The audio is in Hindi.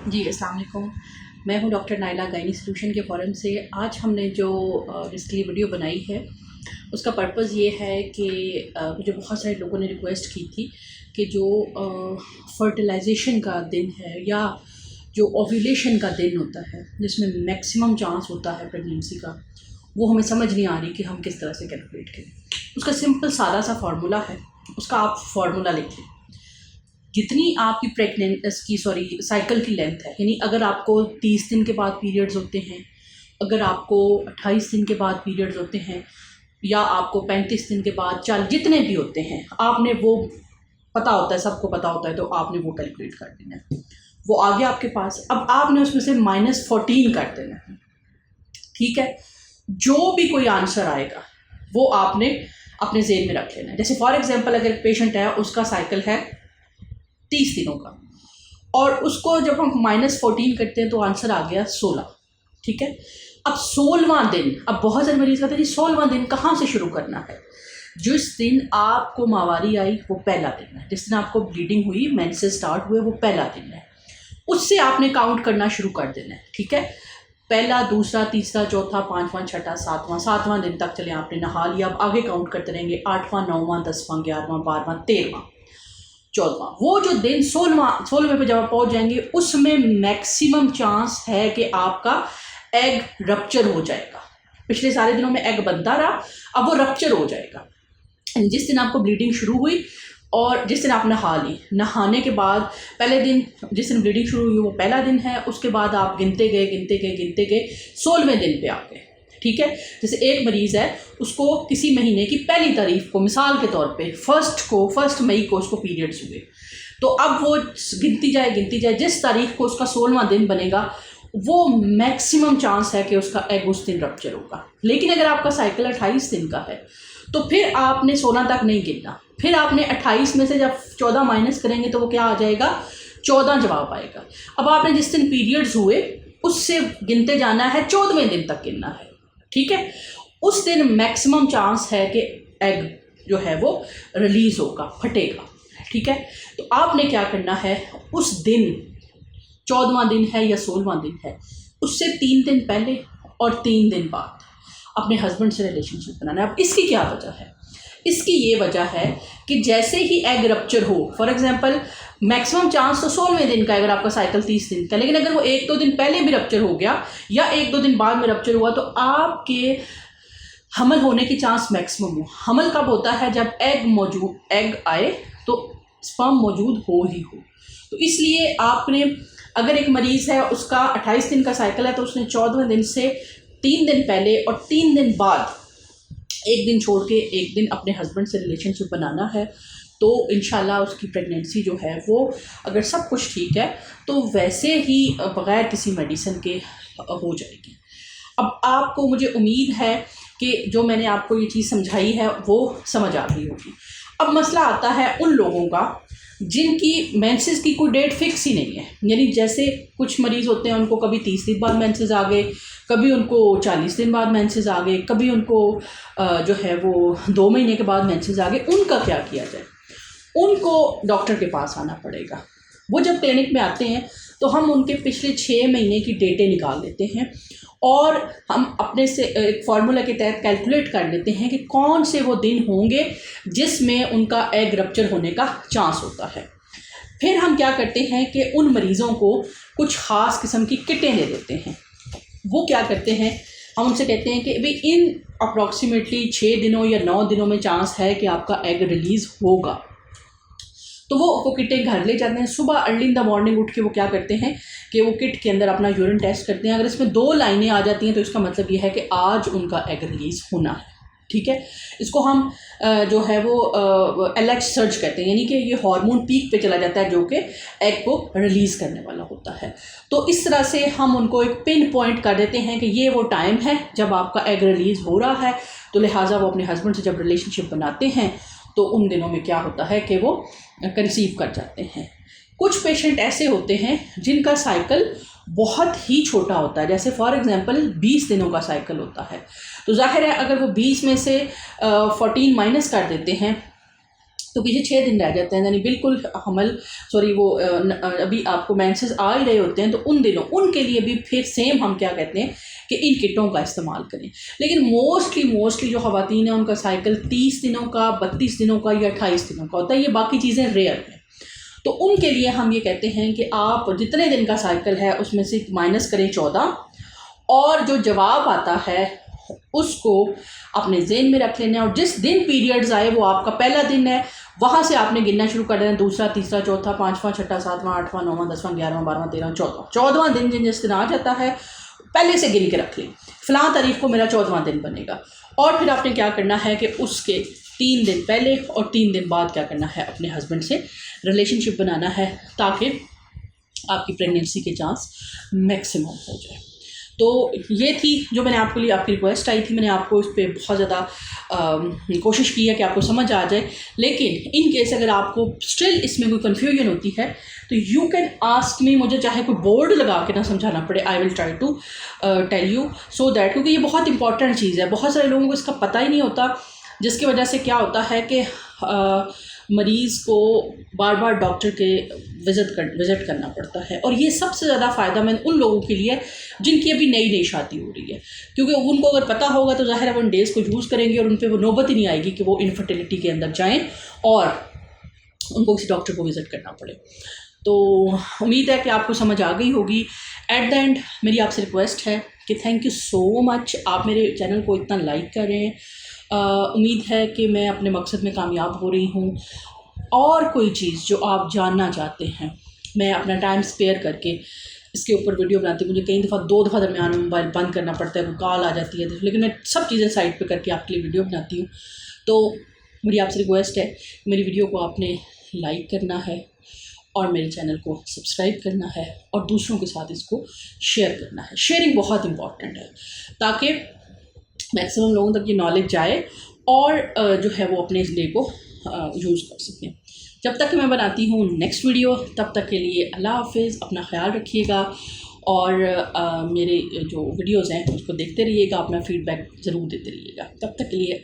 जी अस्सलाम वालेकुम। मैं हूँ डॉक्टर नाइला गायनी सॉल्यूशन के फ़ोरम से। आज हमने जो इसके लिए वीडियो बनाई है उसका पर्पज़ ये है कि मुझे बहुत सारे लोगों ने रिक्वेस्ट की थी कि जो फर्टिलाइजेशन का दिन है या जो ओव्यूलेशन का दिन होता है जिसमें मैक्सिमम चांस होता है प्रेगनेंसी का, वो हमें समझ नहीं आ रही कि हम किस तरह से कैलकुलेट करें। उसका सिंपल सादा सा फार्मूला है, उसका आप फार्मूला लिख लें। जितनी आपकी साइकिल की लेंथ है, यानी अगर आपको 30 दिन के बाद पीरियड्स होते हैं, अगर आपको 28 दिन के बाद पीरियड्स होते हैं, या आपको 35 दिन के बाद, चल जितने भी होते हैं, आपने वो पता होता है, सबको पता होता है, तो आपने वो कैलकुलेट कर देना है। वो आ गया आपके पास। अब आपने उसमें से -14 कर देना है। ठीक है, जो भी कोई आंसर आएगा वो आपने अपने ज़हन में रख लेना है। जैसे फॉर एग्जांपल अगर पेशेंट है, उसका साइकिल है 30 दिनों का, और उसको जब हम -14 करते हैं तो आंसर आ गया 16। ठीक है, अब 16वां दिन, अब बहुत सारे मरीज कहते हैं जी 16वां दिन कहाँ से शुरू करना है। जिस दिन आपको माहवारी आई वो पहला दिन है, जिस दिन आपको ब्लीडिंग हुई, मेंसेस स्टार्ट हुए, वो पहला दिन है। उससे आपने काउंट करना शुरू कर देना है। ठीक है, पहला, दूसरा, तीसरा, चौथा, पाँचवां, छठा, सातवां दिन तक चले आपने नहा लिया। अब आगे काउंट करते रहेंगे, 8वां, 9वां, 10वां, 11वां, 12वां, 13वां, 14वां। वो जो दिन 16वें पे जब आप पहुंच जाएंगे, उसमें मैक्सिमम चांस है कि आपका एग रप्चर हो जाएगा। पिछले सारे दिनों में एग बनता रहा, अब वो रप्चर हो जाएगा। जिस दिन आपको ब्लीडिंग शुरू हुई और जिस दिन आप नहा ली, नहाने के बाद पहले दिन, जिस दिन ब्लीडिंग शुरू हुई वो पहला दिन है। उसके बाद आप गिनते गए 16वें दिन पे आ गए। ठीक है, जैसे एक मरीज़ है, उसको किसी महीने की पहली तारीख को, मिसाल के तौर पे फर्स्ट मई को उसको पीरियड्स हुए, तो अब वो गिनती जाए, जिस तारीख को उसका 16वां दिन बनेगा, वो मैक्सिमम चांस है कि उसका एग उस दिन रप्चर होगा। लेकिन अगर आपका साइकिल 28 दिन का है तो फिर आपने 16 तक नहीं गिनना, फिर आपने 28 में से जब 14 माइनस करेंगे तो वो क्या आ जाएगा, 14 जवाब आएगा। अब आपने जिस दिन पीरियड्स हुए उससे गिनते जाना है, 14वें दिन तक गिनना है। ठीक है, उस दिन मैक्सिमम चांस है कि एग जो है वो रिलीज होगा, फटेगा। ठीक है, तो आपने क्या करना है, उस दिन 14वां दिन है या 16वां दिन है, उससे 3 दिन पहले और 3 दिन बाद अपने हस्बैंड से रिलेशनशिप बनाना है। अब इसकी क्या वजह है? इसकी ये वजह है कि जैसे ही एग रप्चर हो, फॉर एग्जांपल मैक्सिमम चांस तो 16वें दिन का, अगर आपका साइकिल 30 दिन का, लेकिन अगर वो 1-2 दिन पहले भी रप्चर हो गया या 1-2 दिन बाद में रप्चर हुआ, तो आपके हमल होने की चांस मैक्सिमम हो। हमल कब होता है? जब एग आए तो स्पर्म मौजूद हो ही हो। तो इसलिए आपने, अगर एक मरीज़ है उसका 28 दिन का साइकिल है, तो उसने 14वें दिन से 3 दिन पहले और 3 दिन बाद, एक दिन छोड़ के एक दिन अपने हस्बैंड से रिलेशनशिप बनाना है, तो इंशाल्लाह उसकी प्रेगनेंसी जो है वो, अगर सब कुछ ठीक है, तो वैसे ही बग़ैर किसी मेडिसिन के हो जाएगी। अब आपको, मुझे उम्मीद है कि जो मैंने आपको ये चीज़ समझाई है वो समझ आ गई होगी। अब मसला आता है उन लोगों का जिनकी मेंसेस की कोई डेट फिक्स ही नहीं है। यानी जैसे कुछ मरीज़ होते हैं, उनको कभी 30 दिन बाद मेंसेस आ गए, कभी उनको 40 दिन बाद मेंसेस आ गए, कभी उनको जो है वो 2 महीने के बाद मेंसेस आ गए। उनका क्या किया जाए? उनको डॉक्टर के पास आना पड़ेगा। वो जब क्लिनिक में आते हैं तो हम उनके पिछले 6 महीने की डेटें निकाल लेते हैं और हम अपने से एक फार्मूला के तहत कैलकुलेट कर लेते हैं कि कौन से वो दिन होंगे जिसमें उनका एग रप्चर होने का चांस होता है। फिर हम क्या करते हैं कि उन मरीज़ों को कुछ ख़ास किस्म की किटें दे देते हैं। वो क्या करते हैं, हम उनसे कहते हैं कि भाई इन अप्रॉक्सीमेटली 6 दिनों या 9 दिनों में चांस है कि आपका एग रिलीज़ होगा। तो वो किटें घर ले जाते हैं। सुबह अर्ली इन द मॉर्निंग उठ के वो क्या करते हैं कि वो किट के अंदर अपना यूरिन टेस्ट करते हैं। अगर इसमें 2 लाइनें आ जाती हैं तो इसका मतलब ये है कि आज उनका एग रिलीज़ होना है। ठीक है, इसको हम जो है वो LH सर्ज कहते हैं, यानी कि ये हार्मोन पीक पे चला जाता है जो कि एग को रिलीज़ करने वाला होता है। तो इस तरह से हम उनको एक पिन पॉइंट कर देते हैं कि ये वो टाइम है जब आपका एग रिलीज़ हो रहा है। तो लिहाजा वो अपने हस्बैंड से जब रिलेशनशिप बनाते हैं तो उन दिनों में क्या होता है कि वो कंसीव कर जाते हैं। कुछ पेशेंट ऐसे होते हैं जिनका साइकिल बहुत ही छोटा होता है, जैसे फॉर एग्जांपल 20 दिनों का साइकिल होता है। तो जाहिर है अगर वो 20 में से 14 माइनस कर देते हैं तो पीछे 6 दिन रह जाते हैं, यानी बिल्कुल अभी आपको मेंसेस आ ही रहे होते हैं, तो उन दिनों उनके लिए भी फिर सेम हम क्या कहते हैं कि इन किटों का इस्तेमाल करें। लेकिन मोस्टली जो ख़वातीन हैं उनका साइकिल 30 दिनों का, 32 दिनों का या 28 दिनों का होता है, ये बाकी चीज़ें रेयर हैं। तो उनके लिए हम ये कहते हैं कि आप जितने दिन का साइकिल है उसमें से माइनस करें 14, और जो जवाब आता है उसको अपने ज़हन में रख लेना है, और जिस दिन पीरियड्स आए वो आपका पहला दिन है, वहाँ से आपने गिनना शुरू कर देना, दूसरा, तीसरा, चौथा, पाँचवां, छठा, सातवां, आठवां, नौवां, 10वां, 11वां, 12वां, 13वां, 14वां दिन जिस दिन आ जाता है पहले से गिन के रख लें, फ़लाँ तारीख को मेरा 14वां दिन बनेगा। और फिर आपने क्या करना है कि उसके 3 दिन पहले और 3 दिन बाद क्या करना है, अपने हस्बैंड से रिलेशनशिप बनाना है, ताकि आपकी प्रेगनेंसी के चांस मैक्सिमम हो जाए। तो ये थी जो मैंने आपके लिए, आपकी रिक्वेस्ट आई थी, मैंने आपको इस पर बहुत ज़्यादा कोशिश की है कि आपको समझ आ जाए। लेकिन इन केस अगर आपको स्टिल इसमें कोई कन्फ्यूजन होती है तो यू कैन आस्क मी, मुझे चाहे कोई बोर्ड लगा के ना समझाना पड़े, I will try to tell you so that, क्योंकि ये बहुत इंपॉर्टेंट चीज़ है, बहुत सारे लोगों को इसका पता ही नहीं होता, जिसकी वजह से क्या होता है कि मरीज़ को बार बार डॉक्टर के विज़िट करना पड़ता है। और ये सबसे ज़्यादा फ़ायदेमंद उन लोगों के लिए जिनकी अभी नई शादी हो रही है, क्योंकि उनको अगर पता होगा तो ज़ाहिर है वो उन डेज़ को यूज़ करेंगे और उन पर वो नौबत ही नहीं आएगी कि वो इनफर्टिलिटी के अंदर जाएँ और उनको किसी डॉक्टर को विज़िट करना पड़े। तो उम्मीद है कि आपको समझ आ गई होगी। एट द एंड मेरी आपसे रिक्वेस्ट है कि थैंक यू सो मच, आप मेरे चैनल को इतना लाइक कर रहे हैं। उम्मीद है कि मैं अपने मकसद में कामयाब हो रही हूँ। और कोई चीज़ जो आप जानना चाहते हैं, मैं अपना टाइम स्पेयर करके इसके ऊपर वीडियो बनाती हूँ। मुझे कई दफ़ा 2 दफ़ा दरमियान में मोबाइल बंद करना पड़ता है, कोई कॉल आ जाती है, लेकिन मैं सब चीज़ें साइड पे करके आपके लिए वीडियो बनाती हूँ। तो मेरी आपसे रिक्वेस्ट है, मेरी वीडियो को आपने लाइक करना है और मेरे चैनल को सब्सक्राइब करना है और दूसरों के साथ इसको शेयर करना है। शेयरिंग बहुत इम्पॉर्टेंट है ताकि मैक्सिमम लोगों तक ये नॉलेज जाए और जो है वो अपने डे को यूज़ कर सकें। जब तक मैं बनाती हूँ नेक्स्ट वीडियो, तब तक के लिए अल्लाह हाफिज़, अपना ख्याल रखिएगा और मेरे जो वीडियोज़ हैं उसको देखते रहिएगा, अपना फ़ीडबैक ज़रूर देते रहिएगा। तब तक के लिए